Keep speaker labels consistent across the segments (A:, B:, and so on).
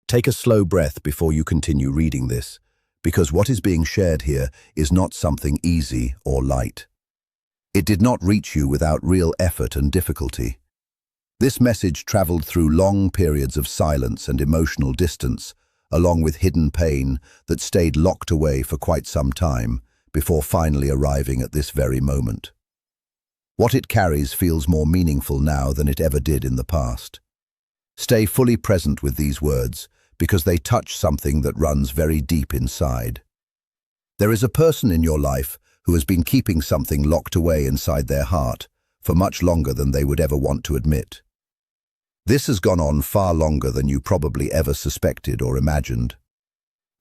A: Take a slow breath before you continue reading this, because what is being shared here is not something easy or light. It did not reach you without real effort and difficulty. This message traveled through long periods of silence and emotional distance, along with hidden pain that stayed locked away for quite some time before finally arriving at this very moment. What it carries feels more meaningful now than it ever did in the past. Stay fully present with these words, because they touch something that runs very deep inside. There is a person in your life who has been keeping something locked away inside their heart for much longer than they would ever want to admit. This has gone on far longer than you probably ever suspected or imagined.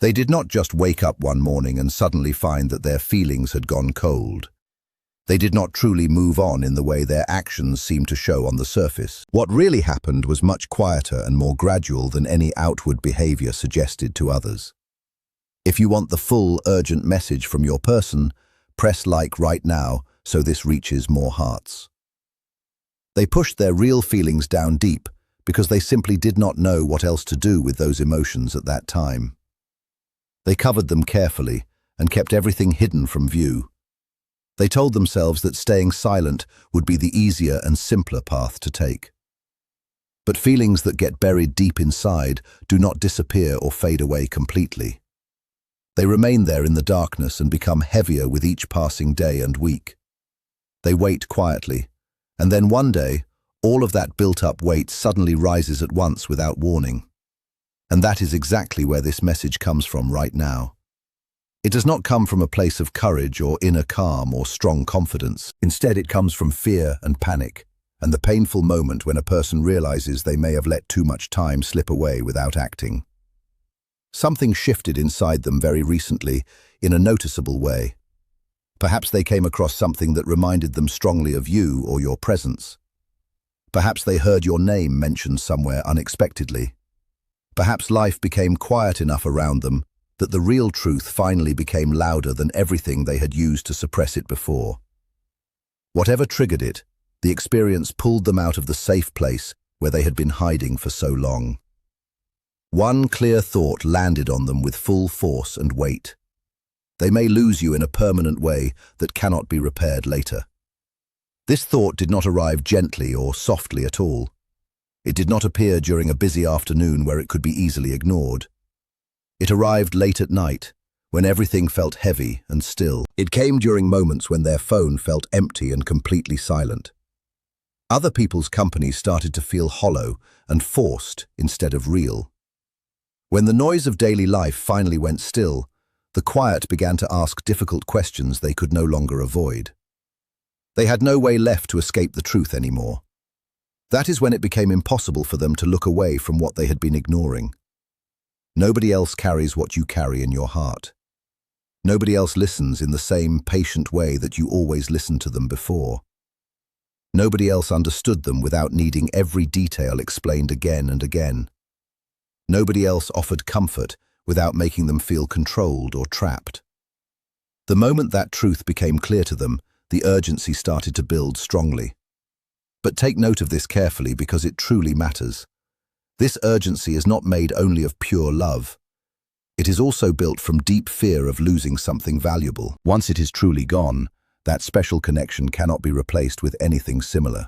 A: They did not just wake up one morning and suddenly find that their feelings had gone cold. They did not truly move on in the way their actions seemed to show on the surface. What really happened was much quieter and more gradual than any outward behavior suggested to others. If you want the full, urgent message from your person, press like right now so this reaches more hearts. They pushed their real feelings down deep because they simply did not know what else to do with those emotions at that time. They covered them carefully and kept everything hidden from view. They told themselves that staying silent would be the easier and simpler path to take. But feelings that get buried deep inside do not disappear or fade away completely. They remain there in the darkness and become heavier with each passing day and week. They wait quietly, and then one day, all of that built-up weight suddenly rises at once without warning. And that is exactly where this message comes from right now. It does not come from a place of courage or inner calm or strong confidence. Instead, it comes from fear and panic, and the painful moment when a person realizes they may have let too much time slip away without acting. Something shifted inside them very recently, in a noticeable way. Perhaps they came across something that reminded them strongly of you or your presence. Perhaps they heard your name mentioned somewhere unexpectedly. Perhaps life became quiet enough around them that the real truth finally became louder than everything they had used to suppress it before. Whatever triggered it, the experience pulled them out of the safe place where they had been hiding for so long. One clear thought landed on them with full force and weight. They may lose you in a permanent way that cannot be repaired later. This thought did not arrive gently or softly at all. It did not appear during a busy afternoon where it could be easily ignored. It arrived late at night, when everything felt heavy and still. It came during moments when their phone felt empty and completely silent. Other people's company started to feel hollow and forced instead of real. When the noise of daily life finally went still, the quiet began to ask difficult questions they could no longer avoid. They had no way left to escape the truth anymore. That is when it became impossible for them to look away from what they had been ignoring. Nobody else carries what you carry in your heart. Nobody else listens in the same patient way that you always listened to them before. Nobody else understood them without needing every detail explained again and again. Nobody else offered comfort without making them feel controlled or trapped. The moment that truth became clear to them, the urgency started to build strongly. But take note of this carefully because it truly matters. This urgency is not made only of pure love. It is also built from deep fear of losing something valuable. Once it is truly gone, that special connection cannot be replaced with anything similar.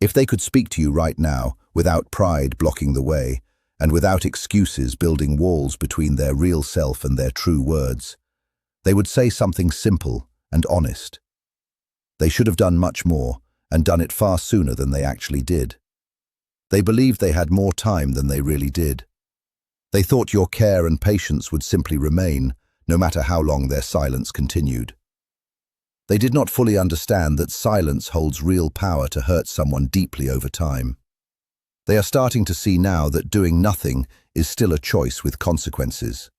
A: If they could speak to you right now, without pride blocking the way, and without excuses building walls between their real self and their true words, they would say something simple and honest. They should have done much more, and done it far sooner than they actually did. They believed they had more time than they really did. They thought your care and patience would simply remain, no matter how long their silence continued. They did not fully understand that silence holds real power to hurt someone deeply over time. They are starting to see now that doing nothing is still a choice with consequences.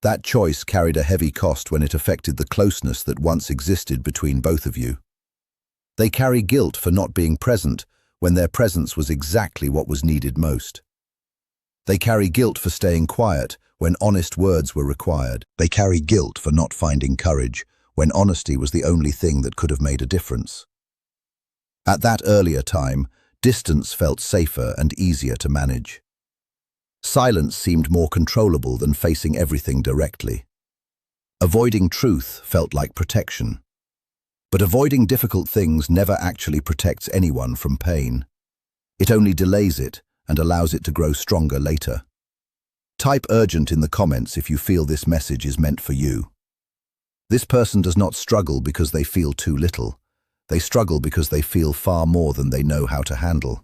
A: That choice carried a heavy cost when it affected the closeness that once existed between both of you. They carry guilt for not being present when their presence was exactly what was needed most. They carry guilt for staying quiet when honest words were required. They carry guilt for not finding courage when honesty was the only thing that could have made a difference. At that earlier time, distance felt safer and easier to manage. Silence seemed more controllable than facing everything directly. Avoiding truth felt like protection. But avoiding difficult things never actually protects anyone from pain. It only delays it and allows it to grow stronger later. Type urgent in the comments if you feel this message is meant for you. This person does not struggle because they feel too little. They struggle because they feel far more than they know how to handle.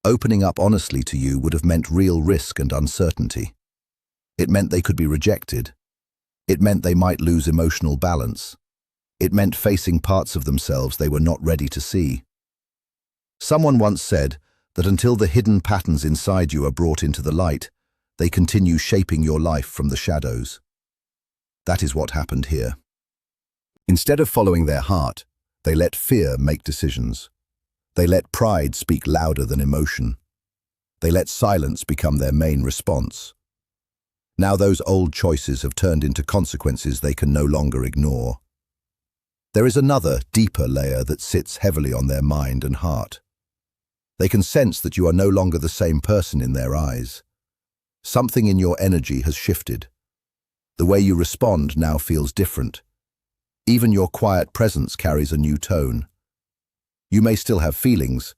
A: Opening up honestly to you would have meant real risk and uncertainty. It meant they could be rejected. It meant they might lose emotional balance. It meant facing parts of themselves they were not ready to see. Someone once said that until the hidden patterns inside you are brought into the light, they continue shaping your life from the shadows. That is what happened here. Instead of following their heart, they let fear make decisions. They let pride speak louder than emotion. They let silence become their main response. Now those old choices have turned into consequences they can no longer ignore. There is another, deeper layer that sits heavily on their mind and heart. They can sense that you are no longer the same person in their eyes. Something in your energy has shifted. The way you respond now feels different. Even your quiet presence carries a new tone. You may still have feelings,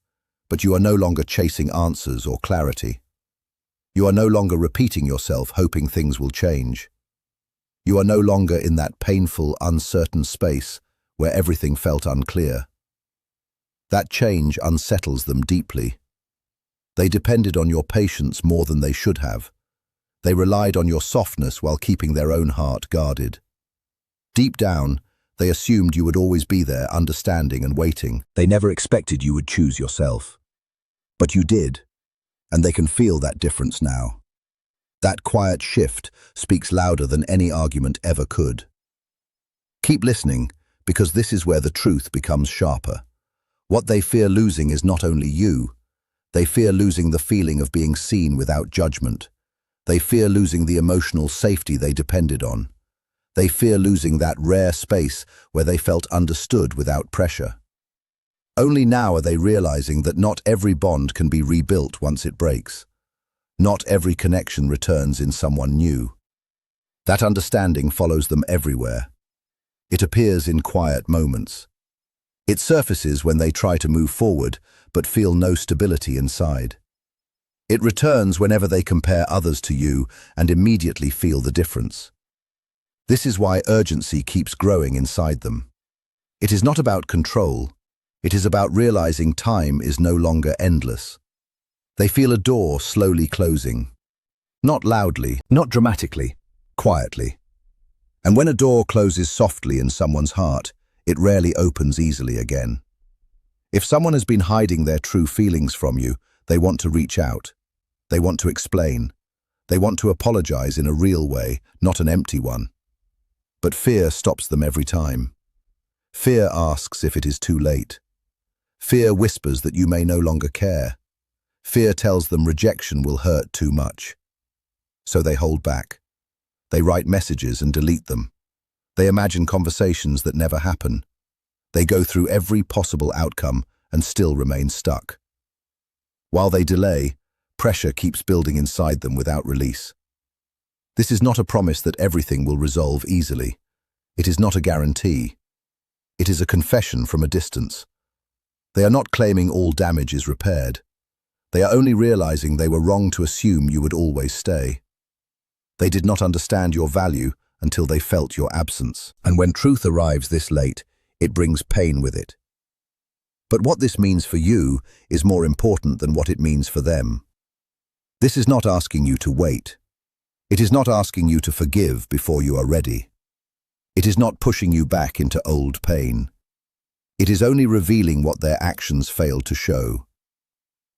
A: but you are no longer chasing answers or clarity. You are no longer repeating yourself, hoping things will change. You are no longer in that painful, uncertain space where everything felt unclear. That change unsettles them deeply. They depended on your patience more than they should have. They relied on your softness while keeping their own heart guarded. Deep down, they assumed you would always be there, understanding and waiting. They never expected you would choose yourself. But you did, and they can feel that difference now. That quiet shift speaks louder than any argument ever could. Keep listening, because this is where the truth becomes sharper. What they fear losing is not only you. They fear losing the feeling of being seen without judgment. They fear losing the emotional safety they depended on. They fear losing that rare space where they felt understood without pressure. Only now are they realizing that not every bond can be rebuilt once it breaks. Not every connection returns in someone new. That understanding follows them everywhere. It appears in quiet moments. It surfaces when they try to move forward, but feel no stability inside. It returns whenever they compare others to you and immediately feel the difference. This is why urgency keeps growing inside them. It is not about control. It is about realizing time is no longer endless. They feel a door slowly closing. Not loudly, not dramatically, quietly. And when a door closes softly in someone's heart, it rarely opens easily again. If someone has been hiding their true feelings from you, they want to reach out. They want to explain. They want to apologize in a real way, not an empty one. But fear stops them every time. Fear asks if it is too late. Fear whispers that you may no longer care. Fear tells them rejection will hurt too much. So they hold back. They write messages and delete them. They imagine conversations that never happen. They go through every possible outcome and still remain stuck. While they delay, pressure keeps building inside them without release. This is not a promise that everything will resolve easily. It is not a guarantee. It is a confession from a distance. They are not claiming all damage is repaired. They are only realizing they were wrong to assume you would always stay. They did not understand your value until they felt your absence. And when truth arrives this late, it brings pain with it. But what this means for you is more important than what it means for them. This is not asking you to wait. It is not asking you to forgive before you are ready. It is not pushing you back into old pain. It is only revealing what their actions failed to show.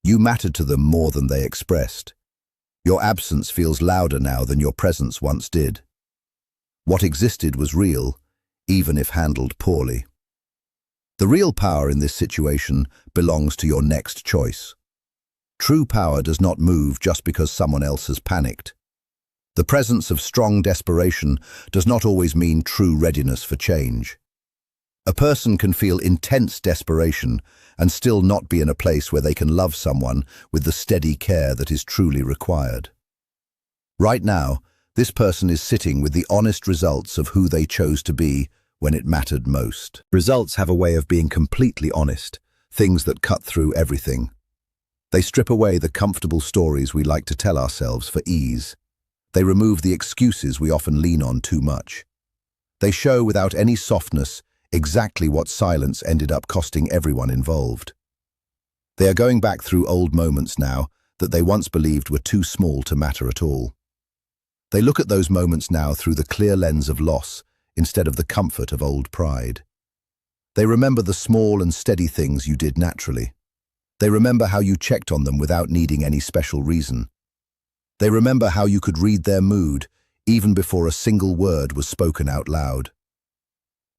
A: You mattered to them more than they expressed. Your absence feels louder now than your presence once did. What existed was real, even if handled poorly. The real power in this situation belongs to your next choice. True power does not move just because someone else has panicked. The presence of strong desperation does not always mean true readiness for change. A person can feel intense desperation and still not be in a place where they can love someone with the steady care that is truly required. Right now, this person is sitting with the honest results of who they chose to be when it mattered most. Results have a way of being completely honest, things that cut through everything. They strip away the comfortable stories we like to tell ourselves for ease. They remove the excuses we often lean on too much. They show without any softness exactly what silence ended up costing everyone involved. They are going back through old moments now that they once believed were too small to matter at all. They look at those moments now through the clear lens of loss instead of the comfort of old pride. They remember the small and steady things you did naturally. They remember how you checked on them without needing any special reason. They remember how you could read their mood even before a single word was spoken out loud.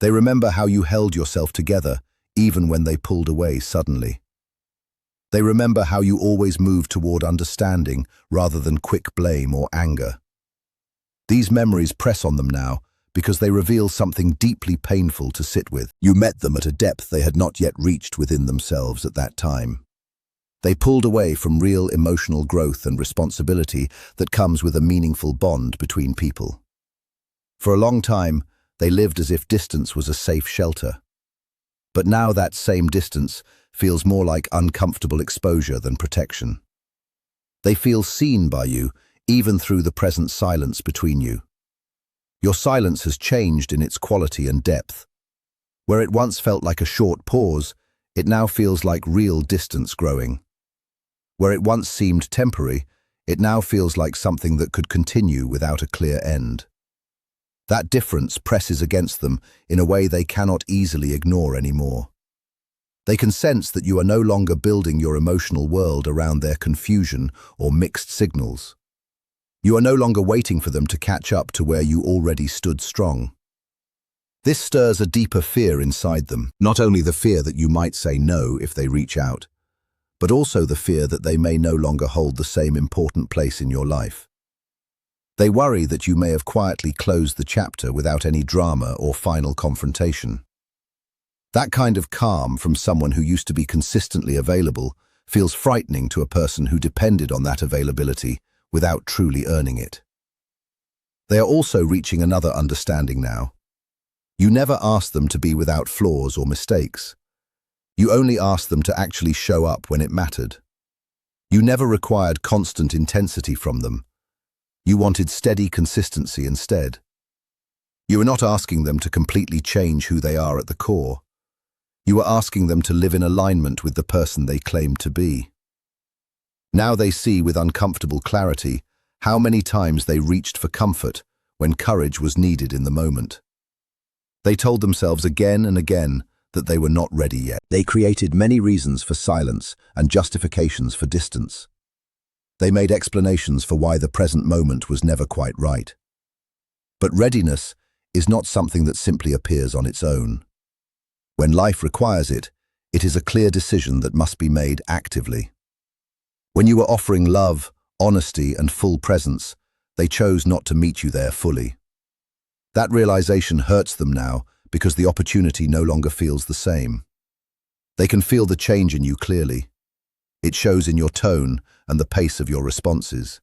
A: They remember how you held yourself together even when they pulled away suddenly. They remember how you always moved toward understanding rather than quick blame or anger. These memories press on them now because they reveal something deeply painful to sit with. You met them at a depth they had not yet reached within themselves at that time. They pulled away from real emotional growth and responsibility that comes with a meaningful bond between people. For a long time, they lived as if distance was a safe shelter. But now that same distance feels more like uncomfortable exposure than protection. They feel seen by you, even through the present silence between you. Your silence has changed in its quality and depth. Where it once felt like a short pause, it now feels like real distance growing. Where it once seemed temporary, it now feels like something that could continue without a clear end. That difference presses against them in a way they cannot easily ignore anymore. They can sense that you are no longer building your emotional world around their confusion or mixed signals. You are no longer waiting for them to catch up to where you already stood strong. This stirs a deeper fear inside them, not only the fear that you might say no if they reach out, but also the fear that they may no longer hold the same important place in your life. They worry that you may have quietly closed the chapter without any drama or final confrontation. That kind of calm from someone who used to be consistently available feels frightening to a person who depended on that availability without truly earning it. They are also reaching another understanding now. You never asked them to be without flaws or mistakes. You only asked them to actually show up when it mattered. You never required constant intensity from them. You wanted steady consistency instead. You were not asking them to completely change who they are at the core. You were asking them to live in alignment with the person they claimed to be. Now they see with uncomfortable clarity how many times they reached for comfort when courage was needed in the moment. They told themselves again and again that they were not ready yet. They created many reasons for silence and justifications for distance. They made explanations for why the present moment was never quite right. But readiness is not something that simply appears on its own. When life requires it, it is a clear decision that must be made actively. When you were offering love, honesty, and full presence, they chose not to meet you there fully. That realization hurts them now because the opportunity no longer feels the same. They can feel the change in you clearly. It shows in your tone and the pace of your responses.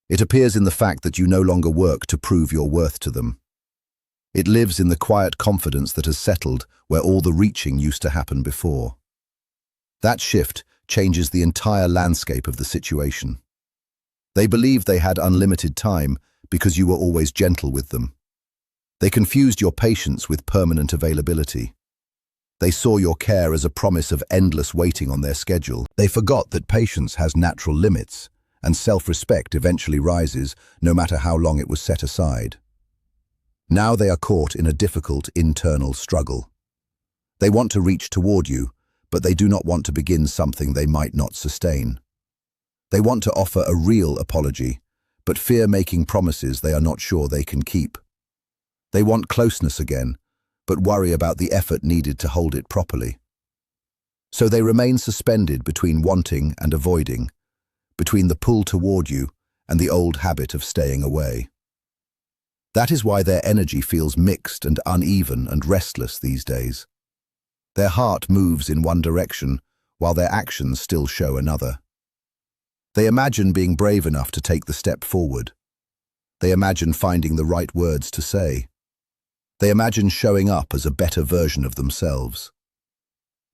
A: It appears in the fact that you no longer work to prove your worth to them. It lives in the quiet confidence that has settled where all the reaching used to happen before. That shift changes the entire landscape of the situation. They believed they had unlimited time because you were always gentle with them. They confused your patience with permanent availability. They saw your care as a promise of endless waiting on their schedule. They forgot that patience has natural limits, and self-respect eventually rises no matter how long it was set aside. Now they are caught in a difficult internal struggle. They want to reach toward you, but they do not want to begin something they might not sustain. They want to offer a real apology, but fear making promises they are not sure they can keep. They want closeness again, but worry about the effort needed to hold it properly. So they remain suspended between wanting and avoiding, between the pull toward you and the old habit of staying away. That is why their energy feels mixed and uneven and restless these days. Their heart moves in one direction, while their actions still show another. They imagine being brave enough to take the step forward. They imagine finding the right words to say. They imagine showing up as a better version of themselves.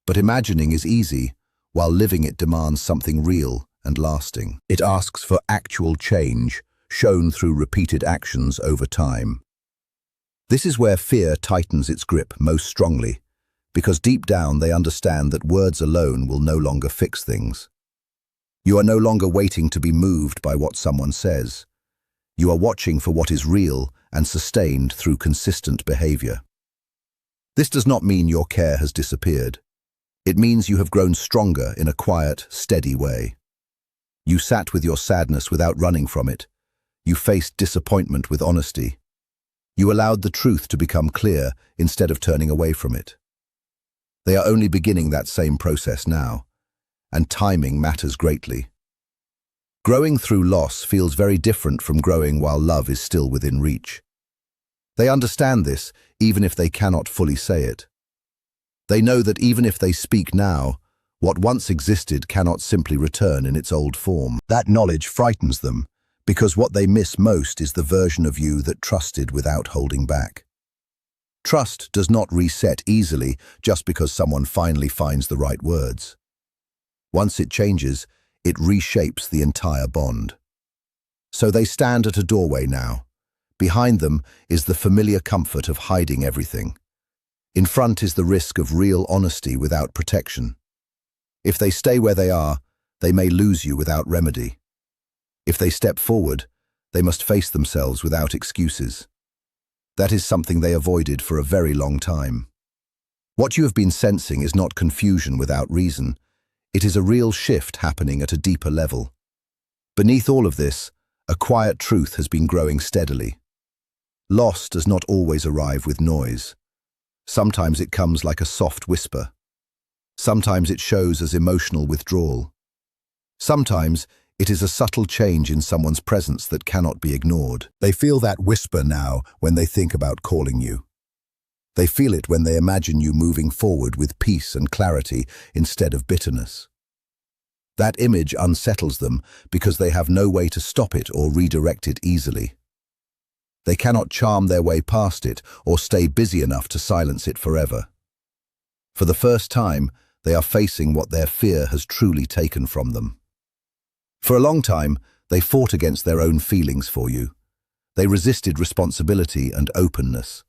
A: But imagining is easy, while living it demands something real and lasting. It asks for actual change, shown through repeated actions over time. This is where fear tightens its grip most strongly, because deep down they understand that words alone will no longer fix things. You are no longer waiting to be moved by what someone says. You are watching for what is real and sustained through consistent behavior. This does not mean your care has disappeared. It means you have grown stronger in a quiet, steady way. You sat with your sadness without running from it. You faced disappointment with honesty. You allowed the truth to become clear instead of turning away from it. They are only beginning that same process now, and timing matters greatly. Growing through loss feels very different from growing while love is still within reach. They understand this, even if they cannot fully say it. They know that even if they speak now, what once existed cannot simply return in its old form. That knowledge frightens them, because what they miss most is the version of you that trusted without holding back. Trust does not reset easily just because someone finally finds the right words. Once it changes, it reshapes the entire bond. So they stand at a doorway now. Behind them is the familiar comfort of hiding everything. In front is the risk of real honesty without protection. If they stay where they are, they may lose you without remedy. If they step forward, they must face themselves without excuses. That is something they avoided for a very long time. What you have been sensing is not confusion without reason. It is a real shift happening at a deeper level. Beneath all of this, a quiet truth has been growing steadily. Loss does not always arrive with noise. Sometimes it comes like a soft whisper. Sometimes it shows as emotional withdrawal. Sometimes it is a subtle change in someone's presence that cannot be ignored. They feel that whisper now when they think about calling you. They feel it when they imagine you moving forward with peace and clarity instead of bitterness. That image unsettles them because they have no way to stop it or redirect it easily. They cannot charm their way past it or stay busy enough to silence it forever. For the first time, they are facing what their fear has truly taken from them. For a long time, they fought against their own feelings for you. They resisted responsibility and openness.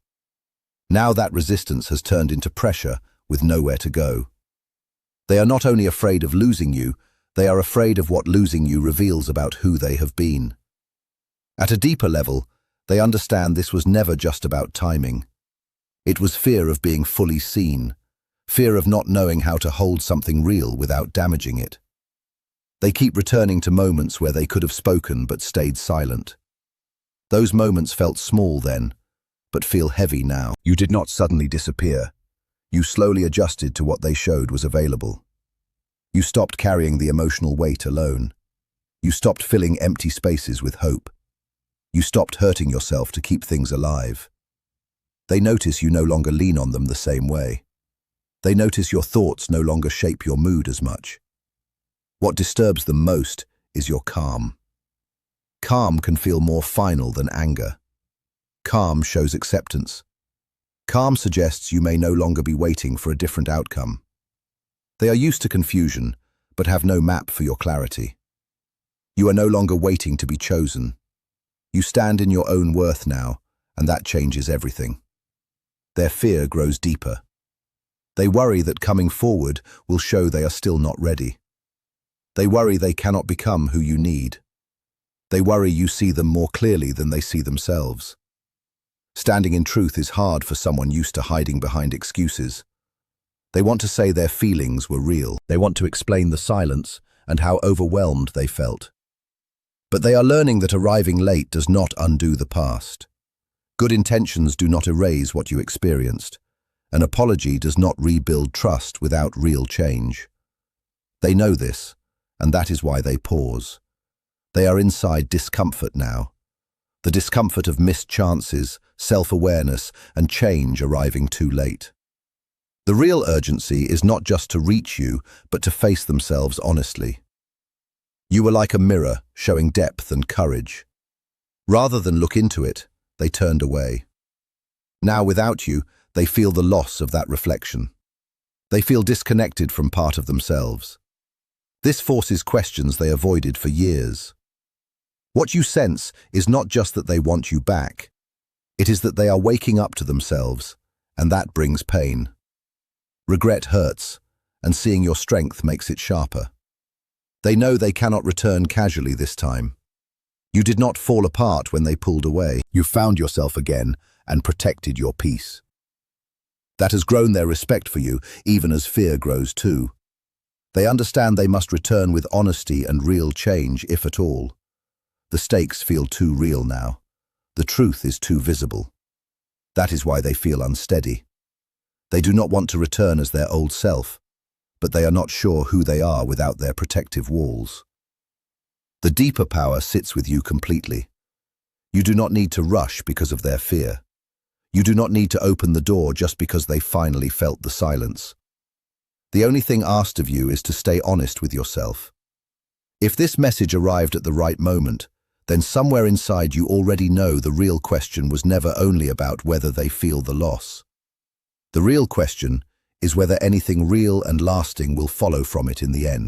A: Now that resistance has turned into pressure with nowhere to go. They are not only afraid of losing you, they are afraid of what losing you reveals about who they have been. At a deeper level, they understand this was never just about timing. It was fear of being fully seen, fear of not knowing how to hold something real without damaging it. They keep returning to moments where they could have spoken but stayed silent. Those moments felt small then, but feel heavy now. You did not suddenly disappear. You slowly adjusted to what they showed was available. You stopped carrying the emotional weight alone. You stopped filling empty spaces with hope. You stopped hurting yourself to keep things alive. They notice you no longer lean on them the same way. They notice your thoughts no longer shape your mood as much. What disturbs them most is your calm. Calm can feel more final than anger. Calm shows acceptance. Calm suggests you may no longer be waiting for a different outcome. They are used to confusion, but have no map for your clarity. You are no longer waiting to be chosen. You stand in your own worth now, and that changes everything. Their fear grows deeper. They worry that coming forward will show they are still not ready. They worry they cannot become who you need. They worry you see them more clearly than they see themselves. Standing in truth is hard for someone used to hiding behind excuses. They want to say their feelings were real. They want to explain the silence and how overwhelmed they felt. But they are learning that arriving late does not undo the past. Good intentions do not erase what you experienced. An apology does not rebuild trust without real change. They know this, and that is why they pause. They are inside discomfort now. The discomfort of missed chances, self-awareness, and change arriving too late. The real urgency is not just to reach you, but to face themselves honestly. You were like a mirror, showing depth and courage. Rather than look into it, they turned away. Now, without you, they feel the loss of that reflection. They feel disconnected from part of themselves. This forces questions they avoided for years. What you sense is not just that they want you back. It is that they are waking up to themselves, and that brings pain. Regret hurts, and seeing your strength makes it sharper. They know they cannot return casually this time. You did not fall apart when they pulled away. You found yourself again and protected your peace. That has grown their respect for you, even as fear grows too. They understand they must return with honesty and real change, if at all. The stakes feel too real now. The truth is too visible. That is why they feel unsteady. They do not want to return as their old self, but they are not sure who they are without their protective walls. The deeper power sits with you completely. You do not need to rush because of their fear. You do not need to open the door just because they finally felt the silence. The only thing asked of you is to stay honest with yourself. If this message arrived at the right moment, then somewhere inside you already know the real question was never only about whether they feel the loss. The real question is whether anything real and lasting will follow from it in the end.